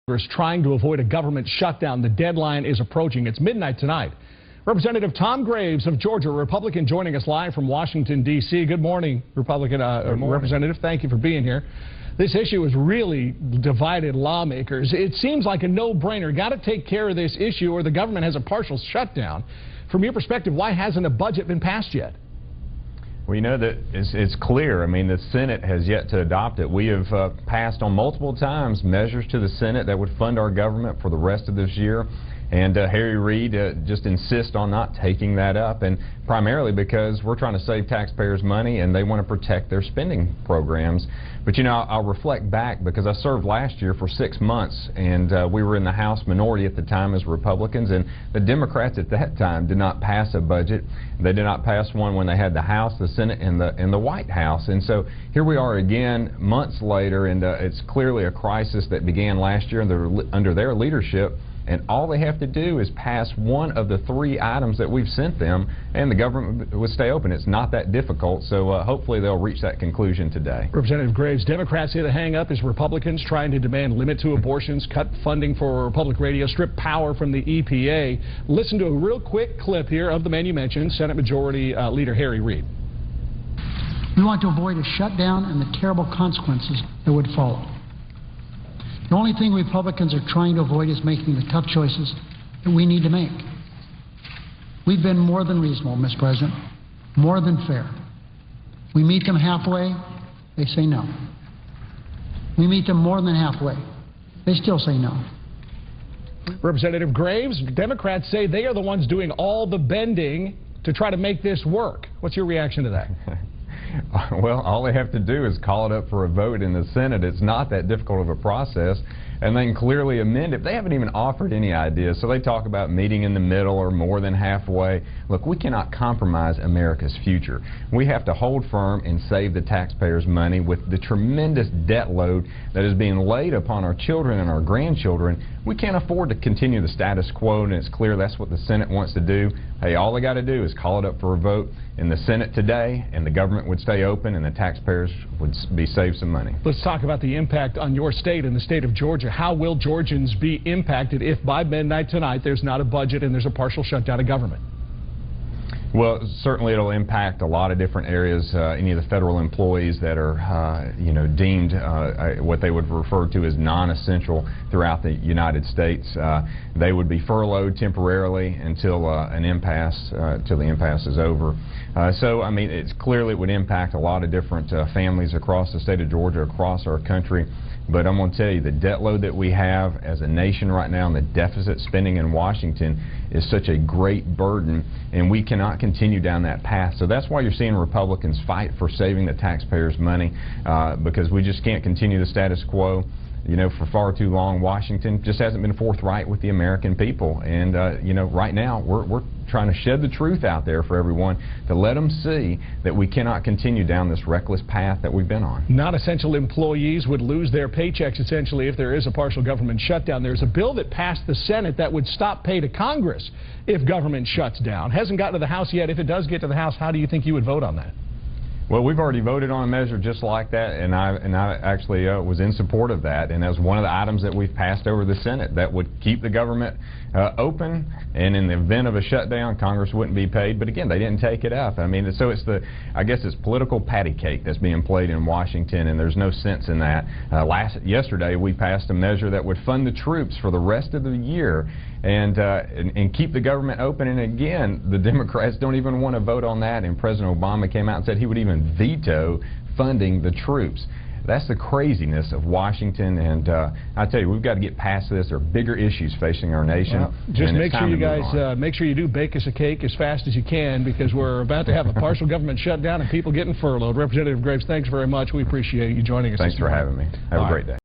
Congress trying to avoid a government shutdown. The deadline is approaching. It's midnight tonight. Representative Tom Graves of Georgia, a Republican, joining us live from Washington, D.C. Good morning, Republican Representative. Thank you for being here. This issue has really divided lawmakers. It seems like a no-brainer. Got to take care of this issue or the government has a partial shutdown. From your perspective, why hasn't a budget been passed yet? Well, you know that it's clear. I mean, the Senate has yet to adopt it. We have passed on multiple times measures to the Senate that would fund our government for the rest of this year. And Harry Reid just insists on not taking that up, and primarily because we're trying to save taxpayers money and they want to protect their spending programs. But, you know, I'll reflect back because I served last year for 6 months, and we were in the House minority at the time as Republicans, and the Democrats at that time did not pass a budget. They did not pass one when they had the House, the Senate, and the White House. And so here we are again months later, and it's clearly a crisis that began last year under their leadership. And all they have to do is pass one of the 3 items that we've sent them, and the government will stay open. It's not that difficult, so hopefully they'll reach that conclusion today. Representative Graves, Democrats say the hang-up is Republicans trying to demand limit to abortions, cut funding for public radio, strip power from the EPA. Listen to a real quick clip here of the man you mentioned, Senate Majority Leader Harry Reid. We want to avoid a shutdown and the terrible consequences that would follow. The only thing Republicans are trying to avoid is making the tough choices that we need to make. We've been more than reasonable, Mr. President, more than fair. We meet them halfway, they say no. We meet them more than halfway, they still say no. Representative Graves, Democrats say they are the ones doing all the bending to try to make this work. What's your reaction to that? Well, all they have to do is call it up for a vote in the Senate. It's not that difficult of a process, and then clearly amend it. They haven't even offered any ideas, so they talk about meeting in the middle or more than halfway. Look, we cannot compromise America's future. We have to hold firm and save the taxpayers' money with the tremendous debt load that is being laid upon our children and our grandchildren. We can't afford to continue the status quo, and it's clear that's what the Senate wants to do. Hey, all they got to do is call it up for a vote in the Senate today, and the government would stay open and the taxpayers would be saved some money. Let's talk about the impact on your state and the state of Georgia. How will Georgians be impacted if by midnight tonight there's not a budget and there's a partial shutdown of government? Well, certainly it'll impact a lot of different areas. Any of the federal employees that are, deemed what they would refer to as non-essential throughout the United States, they would be furloughed temporarily until the impasse is over. So, I mean, it's clearly it would impact a lot of different families across the state of Georgia, across our country. But I'm going to tell you, the debt load that we have as a nation right now and the deficit spending in Washington is such a great burden, and we cannot continue down that path. So that's why you're seeing Republicans fight for saving the taxpayers' money, because we just can't continue the status quo. You know, for far too long, Washington just hasn't been forthright with the American people. And, right now, we're trying to shed the truth out there for everyone to let them see that we cannot continue down this reckless path that we've been on. Non-essential employees would lose their paychecks, essentially, if there is a partial government shutdown. There's a bill that passed the Senate that would stop pay to Congress if government shuts down. Hasn't gotten to the House yet. If it does get to the House, how do you think you would vote on that? Well, we've already voted on a measure just like that, and I actually was in support of that, and that was one of the items that we've passed over the Senate that would keep the government open, and in the event of a shutdown, Congress wouldn't be paid. But again, they didn't take it up. I mean, so I guess it's political patty cake that's being played in Washington, and there's no sense in that. Yesterday, we passed a measure that would fund the troops for the rest of the year and keep the government open. And again, the Democrats don't even want to vote on that, and President Obama came out and said he would even veto funding the troops. That's the craziness of Washington, and I tell you, we've got to get past this. There are bigger issues facing our nation. Well, just make sure you guys make sure you do bake us a cake as fast as you can, because we're about to have a partial government shutdown and people getting furloughed. Representative Graves, thanks very much. We appreciate you joining us. Thanks for having me. Have a great day.